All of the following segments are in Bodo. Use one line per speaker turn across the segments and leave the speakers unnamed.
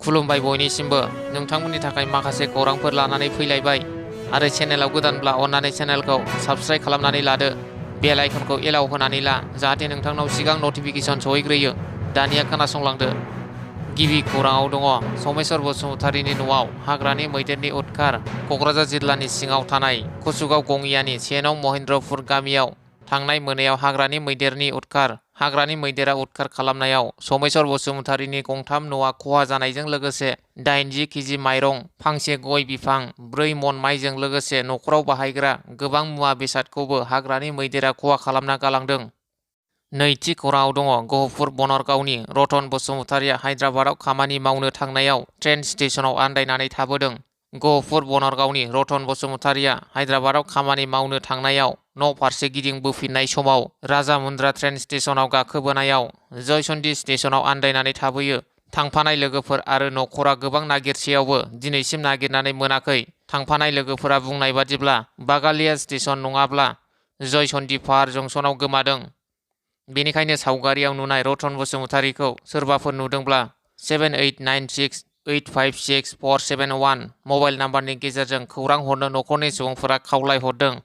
खुलुमबाय बयनिसिमबो नोंथांमोननि थाखाय माखासे खौरांफोर लानानै फैलायबाय आरो चेनेलाव गोदानब्ला अन्नानै चेनेलखौ साबस्क्राइब खालामनानै लादो बेल आइकनखौ एलाव होनानै ला जाहाथे नोंथांनाव सिगां नटिफिकेसन सहैग्रोयो दानिया खोनासंलांदो गिबि खौराङाव दङ समेश्वर बसुमतारीनि न'आव हाग्रानि मैदेरनि उदखार क'क्राझार जिल्लानि सिङाव थानाय कुसुगाव गङियानि 1 नं महेन्द्रपुर गामियाव थांनाय मोनायाव हाग्रानि मैदेरनि उदखार हाग्रानि मैदेरा उदखार खालामनायाव समेश्वर बसुमतारीनि गंथाम न'आ खहा जानायजों लोगोसे 80 केजि माइरं फांसे गय बिफां 4 मन माइजों लोगोसे न'खराव बाहायग्रा गोबां मुवा बेसादखौबो हाग्रानि मैदेरा खहा खालामना गालांदों। नैथि खौराङाव दङ गहपुर बनरगावनि रतन बसुमतारीया हायद्राबादाव खामानि मावनो थांनायाव ट्रेन स्टेशनाव आन्दायनानै थाबोदों। गहपुर बनरगावनि रतन बसुमतारीया हायद्राबादाव खामानि मावनो थांनायाव न' फारसे गिदिंबोफिननाय समाव राजामुन्द्रा ट्रेन स्टेशनाव गाखोबोनायाव जयचन्डी स्टेशनाव आन्दायनानै थाबोयो। थांफानाय लोगोफोर आरो न'खरा गोबां नागिरसेयावबो दिनैसिम नागिरनानै मोनाखै। थांफानाय लोगोफोरा बुंनाय बादिब्ला बागालिया स्टेशन नङाब्ला जयचन्डी पाहार जंक्शनाव गोमादों। बेनिखायनो सावगारियाव नुनाय रतन बसुमतारीखौ सोरबाफोर नुदोंब्ला 7896856471 मबाइल नाम्बारनि गेजेरजों खौरां हरनो न'खरनि सुबुंफोरा खावलायहरदों।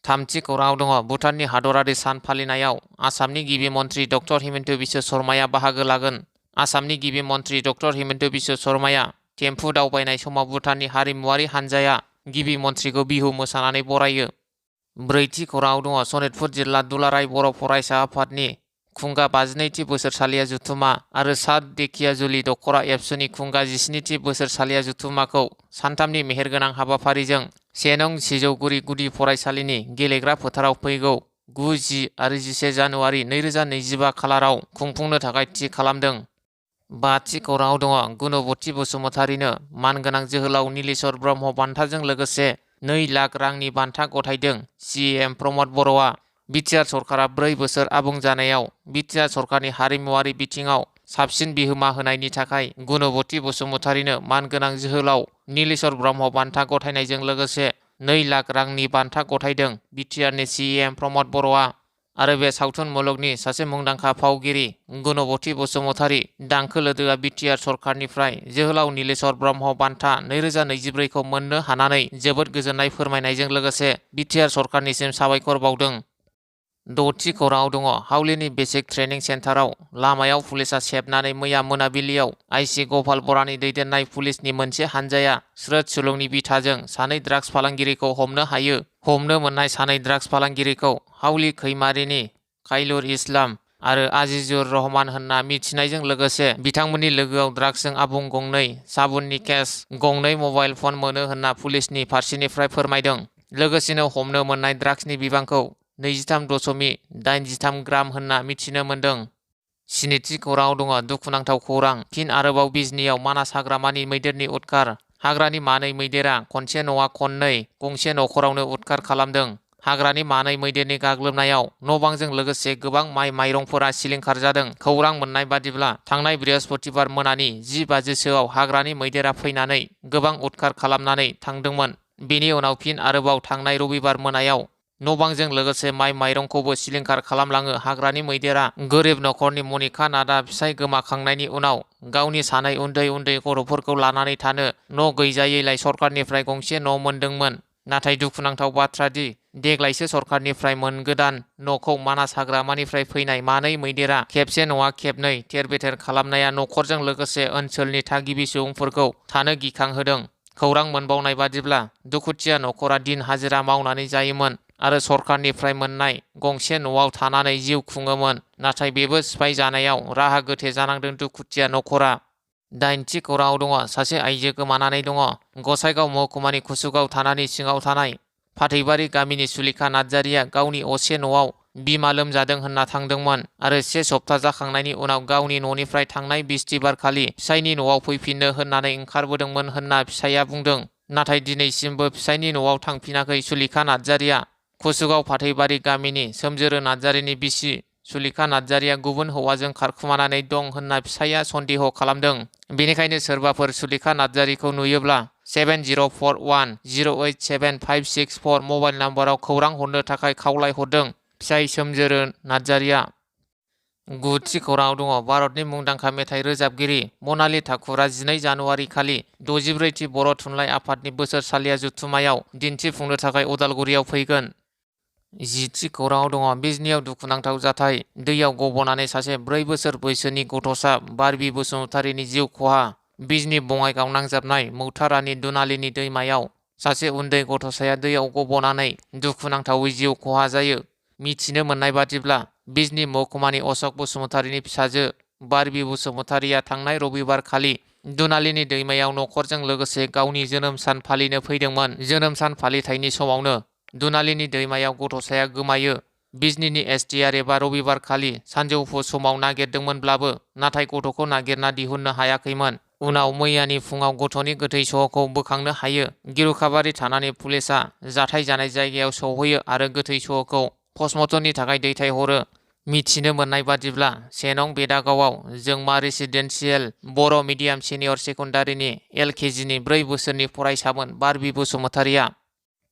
थामथि खौराङाव दङ भुटाननि हादरारि सान फालिनायाव आसामनि गिबि मन्थ्रि डक्टर हिमन्त बिश्व शर्माया बाहागो लागोन। आसामनि गिबि मन्थ्रि डक्टर हिमन्त बिश्व शर्माया टेम्पु दावबायनाय समाव भुटाननि हारिमुवारि हानजाया गिबि मन्थ्रिखौ बिहु मोसानानै बरायो। ब्रैथि खौराङाव दङ सनितपुर जिल्ला दुलाराय बर' फरायसा आफादनि खुंगा 52थि बोसोरसालिया जुथुमा आरो सात धेकियाजुलि दख'रा एबसुनि खुंगा 17थि बोसोरसालिया जुथुमाखौ सानथामनि मेहेरगोनां हाबाफारिजों 1 नं सिजौगुरि गुदि फरायसालिनि गेलेग्रा फोथाराव फैगौ 9, 10 आरो 11 जानुवारि 2025 खालाराव खुंफुंनो थाखाय थि खालामदों। बाथि खौराङाव दङ गुणबती बसुमतारीनो मानगोनां जोहोलाव नीलेश्वर ब्रह्म बान्थाजों लोगोसे 2 लाख रांनि बान्था गथायदों। CM प्रमद बर'आ बिटिआर सरकारा 4 बोसोर आबुं जानायाव बिटिआर सरकारनि हारिमुवारि बिथिङाव साबसिन बिहोमा होनायनि थाखाय गुणबती बसुमतारीनो मानगोनां जोहोलाव नीलेश्वर ब्रह्म बान्था गथायनायजों लोगोसे 2 लाख रांनि बान्था गथायदों बिटिआरनि CM प्रमद बर'आ। आरो बे सावथुन मुलुगनि सासे मुंदांखा फावगिरि गुणबती बसुमतारी दांखोलोदोआ बिटिआर सरकारनिफ्राय जोहोलाव नीलेश्वर ब्रह्म बान्था 2024 खौ मोननो हानानै जोबोद गोजोननाय फोरमायनायजों लोगोसे बिटिआर सरकारनिसिम साबायखर बावदों। द'थि खौराङाव दङ हावलिनि बेसिक ट्रेनिं सेन्टाराव लामायाव पुलिसा सेबनानै मैया मोनाबिलियाव आइसि गपाल बरानि दैदेननाय पुलिसनि मोनसे हानजाया स्रोद सुलुंनि बिथाजों 2 ड्राग्स फालांगिरिखौ हमनो हायो। हमनो मोननाय 2 ड्राग्स फालांगिरिखौ हावलि खैमारिनि खाइलुर इस्लाम आरो आजिजुर रहमान होनना मिथिनायजों लोगोसे बिथांमोननि लोगोआव ड्राग्सजों आबुं 2 साबुननि केस 2 मबाइल फन मोनो होनना पुलिसनि फारसेनिफ्राय फोरमायदों। लोगोसेनो हमनो मोननाय ड्राग्सनि बिबांखौ 23.83 ग्राम होनना मिथिनो मोन्दों। स्निथि खौराङाव दङ दुखुनांथाव खौरां फिन आरोबाव बिजनीआव मानास हाग्रामानि मैदेरनि उदखार हाग्रानि 2 मैदेरा खनसे नङा खननै गंसे न'खरावनो उदखार खालामदों। हाग्रानि 2 मैदेरनि गाग्लोबनायाव न'-बांजों लोगोसे गोबां माइ माइरंफोरा सिलिंखार जादों। खौरां मोननाय बादिब्ला थांनाय बृहस्पतिबार मोनानि 10 बाजिसोआव हाग्रानि मैदेरा फैनानै गोबां उदखार खालामनानै थांदोंमोन। बेनि उनाव फिन आरोबाव थांनाय रबिबार मोनायाव न'-बांजों लोगोसे माइ माइरंखौबो सिलिंखार खालामलाङो। हाग्रानि मैदेरा गोरिब न'खरनि मनिका नाथआ फिसाय गोमाखांनायनि उनाव गावनि 2 उन्दै गथ'फोरखौ लानानै थानो न' गैजायैलाय सरकारनिफ्राय गंसे न' मोनदोंमोन। नाथाय दुखुनांथाव बाथ्रा दि देग्लायसो सरकारनिफ्राय मोनगोदान न'खौ मानास हाग्रामानिफ्राय फैनाय 2 मैदेरा खेबसे नङा खेबनै थेर-बेथेर खालामनाया न'खरजों लोगोसे ओनसोलनि थागिबि सुबुंफोरखौ थानो गिखांहोदों। खौरां मोनबावनाय बादिब्ला दुखुथिया न'खरा दिन हाजिरा मावनानै जायोमोन आरो सरकारनिफ्राय मोननाय गंसे न'आव थानानै जिउ खुङोमोन। नाथाय बेबो सिफाय जानायाव राहा गोथे जानांदों दुखुथिया न'खरा। 8थि खौराङाव दङ सासे आइजो गोमानानै दङ। गसाइगाव महकुमानि कुसुगाव थानानि सिङाव थानाय फाथैबारि गामिनि सुलेखा नार्जारिया गावनि असे न'आव बिमा लोमजादों होनना थांदोंमोन आरो 1 सप्ता जाखांनायनि उनाव गावनि न'निफ्राय थांनाय बिस्तिबारखालि फिसायनि न'आव फैफिननो होननानै ओंखारबोदोंमोन होनना फिसाइया बुंदों। नाथाय दिनैसिमबो फिसायनि न'आव थांफिनाखै सुलेखा नार्जारिया। कुसुगाव फाथैबारि गामिनि सोमजोरो नार्जारिनि बिसि सुलेखा नार्जारिया गुबुन हौवाजों खारखुमानानै दं होनना फिसाइया सन्देह खालामदों। बेनिखायनो सोरबाफोर सुलेखा नार्जारिखौ नुयोब्ला 7041087564 मबाइल नाम्बाराव खौरां हरनो थाखाय खावलायहरदों। फिसाइ सोमजोरो नार्जारिया। गुथि खौराङाव दङ भारतनि मुंदांखा मेथाइ रोजाबगिरि मनाली ठाकुरा 12 जानुवारि खालि 64थि बर' थुनलाइ आफादनि बोसोरसालिया जथुम्मायाव दिन्थिफुंनो थाखाय उदालगुरियाव फैगोन। 10थि खौराङाव दङ बिजनीआव दुखुनांथाव जाथाय दैयाव गबनानै सासे 4 बोसोर बैसोनि गथ'सा बारबि बसुमतारीनि जिउ खहा। बिजनी बङाइगाव नांजाबनाय मौथारानि दुनालीनि दैमायाव सासे उन्दै गथ'साया दैयाव गबनानै दुखुनांथावै जिउ खहा जायो। मिथिनो मोननाय बादिब्ला बिजनी महकुमानि अशोक बसुमतारीनि फिसाजो बारबि बसुमतारीया थांनाय रबिबार खालि दुनालीनि दैमायाव नखरजों लोगोसे गावनि जोनोम सान फालिनो फैदोंमोन। जोनोम सान फालिथायनि समावनो दुनालीनि दैमायाव गथ'साया गोमायो। बिजनीनि एसटिआर एबा रबिबार खालि सानजौफु समाव नागिरदोंमोनब्लाबो नाथाय गथ'खौ नागिरना दिहुननो हायाखैमोन। उनाव मैयानि फुङाव गथ'नि गोथै सहखौ बोखांनो हायो। गिरुखाबारि थानानि पुलिसआ जाथाय जानाय जायगायाव सौहैयो आरो गोथै सहखौ पस्टमर्टमनि थाखाय दैथायहरो। मिथिनो मोननाय बादिब्ला 1 नं बेदागावआव जोंमा रेसिडेन्सियेल बर' मिडियाम सिनियर सेकेन्डारिनि LKGनि 4 बोसोरनि फरायसामोन बारबि बसुमतारीया।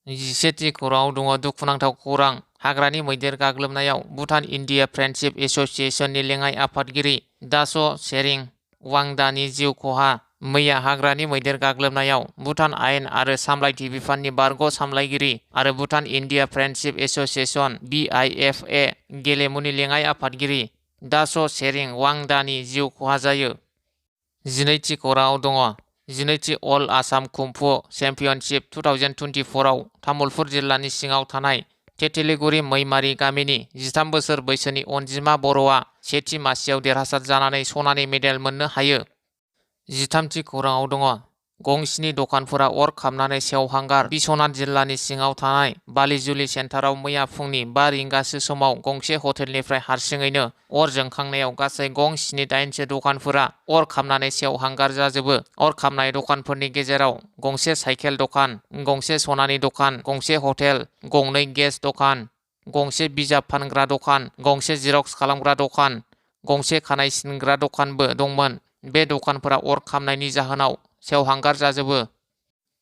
11थि खौराङाव दङ दुखुनांथाव खौरां हाग्रानि मैदेर गाग्लोबनायाव भुटान इन्डिया फ्रेन्डशिप एस'सिएशननि लेङाइ आफादगिरि दास' सेरिं वांदानि जिउ खहा। मैया हाग्रानि मैदेर गाग्लोबनायाव भुटान आयेन आरो सामलायथि बिफाननि बारग' सामलायगिरि आरो Bhutan India friendship association BIFA गेलेमुनि लेङाइ आफादगिरि दास' सेरिं वांदानि जिउ खहा जायो। 12थि खौराङाव दङ 12थि अल आसाम कुम्फु चेम्पियनशिप 2024 आव तामुलपुर जिल्लानि सिङाव थानाय तेतेलिगुरि मैमारि गामिनि 13 बोसोर बैसोनि अनजिमा बर'आ सेथि मासियाव देरहासार जानानै सनानि मेडेल मोननो हायो। 13थि खौराङाव दङ गंस्नि दखानफोरा अर खामनानै सेवहांगार बिश्वनाथ जिल्लानि सिङाव थानाय बालिजुलि सेन्टाराव मैया फुंनि 5 रिंगासो समाव गंसे हटेलनिफ्राय हारसिङैनो अर जोंखांनायाव गासै गं 78सो दखानफोरा अर खामनानै सेवहांगार जाजोबो। अर खामनाय दखानफोरनि गेजेराव गंसे साइकेल दखान, गंसे सनानि दखान, गंसे हटेल, 2 गेस दखान, गंसे बिजाब फानग्रा दखान, गंसे जिरक्स खालामग्रा दखान, गंसे खानाय सिनग्रा दखानबो दंमोन। बे दखानफोरा अर खामनायनि जाहोनाव सेवहांगार जाजोबो।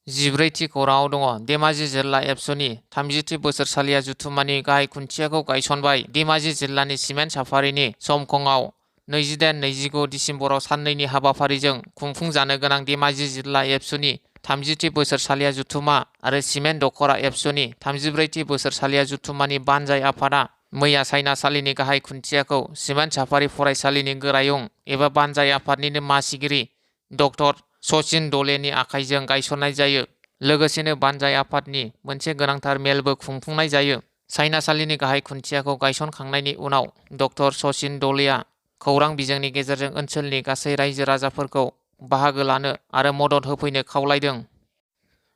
14थि खौराङाव दङ धेमाजि जिल्ला एबसुनि 30थि बोसोरसालिया जथुम्मानि गाहाय खुन्थियाखौ गायसनबाय। धेमाजि जिल्लानि सिमेन्ट साफारिनि समखङाव 28-29 दिसेम्बराव साननैनि हाबाफारिजों खुंफुंजानो गोनां धेमाजि जिल्ला एबसुनि 30थि बोसोरसालिया जथुम्मा आरो सिमेन्ट दख'रा एबसुनि 34थि बोसोरसालिया जथुम्मानि बानजाय आफादा मैया सायनासालिनि गाहाय खुन्थियाखौ सिमेन्ट साफारि फरायसालिनि गोरायुं एबा बानजाय आफादनिनो मासिगिरि डक्टर सचिन डलेनि आखाइजों गायसननाय जायो। लोगोसेनो बानजाय आफादनि मोनसे गोनांथार मेलबो खुंफुंनाय जायो। सायनासालिनि गाहाय खुन्थियाखौ गायसनखांनायनि उनाव डक्टर सचिन डलेआ खौरां बिजोंनि गेजेरजों ओनसोलनि गासै रायजो राजाफोरखौ बाहागो लानो आरो मदद होफैनो खावलायदों।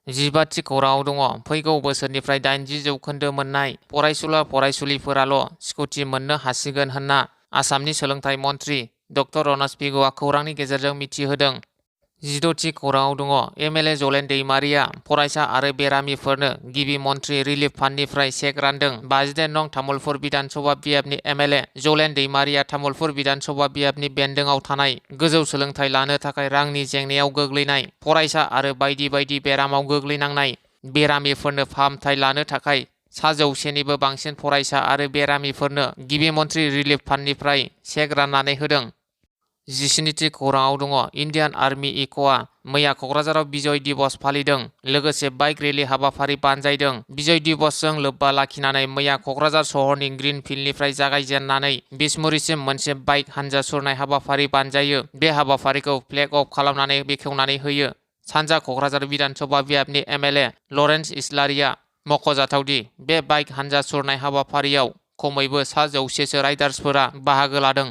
15थि खौराङाव दङ फैगौ बोसोरनिफ्राय 80% मोननाय फरायसुला फरायसुलिफोराल' स्कुटि मोननो हासिगोन होनना आसामनि सोलोंथाइ मन्थ्रि डक्टर रनज पेगुआ खौरांनि गेजेरजों मिथिहोदों। 16थि खौराङाव दङ MLA जलेन दैमारिया फरायसा आरो बेरामिफोरनो गिबि मन्थ्रि रिलिफ फान्डनिफ्राय चेक रानदों। 58 नं तामुलपुर बिधान सभा बियाबनि MLA जलेन दैमारिया तामुलपुर बिधान सभा बियाबनि बेन्दोंआव थानाय गोजौ सोलोंथाइ लानो थाखाय रांनि जेंनायाव गोग्लैनाय फरायसा आरो बायदि बायदि बेरामाव गोग्लैनांनाय बेरामिफोरनो फाहामथाय लानो थाखाय 100निबो बांसिन फरायसा आरो बेरामिफोरनो गिबि मन्थ्रि रिलिफ फान्डनिफ्राय चेक राननानै होदों। 17थि खौराङाव दङ इन्डियान आर्मि इक'आ मैया क'क्राझाराव बिजय दिवस फालिदों। लोगोसे बाइक रेलि हाबाफारि बानजायदों। बिजय दिवसजों लोब्बा लाखिनानै मैया क'क्राझार सहरनि ग्रीन फिल्डनिफ्राय जागायजेननानै बिसमुरिसिम मोनसे बाइक हानजा सुरनाय हाबाफारि बानजायो। बे हाबाफारिखौ फ्लेग अफ खालामनानै बेखेवनानै होयो। सानजा क'क्राझार बिधानसभा बियाबनि MLA लरेन्स इस्लारिया मख'जाथावदि बे बाइक हानजा सुरनाय हाबाफारियाव खमैबो 100सो राइडार्सफोरा बाहागो लादों।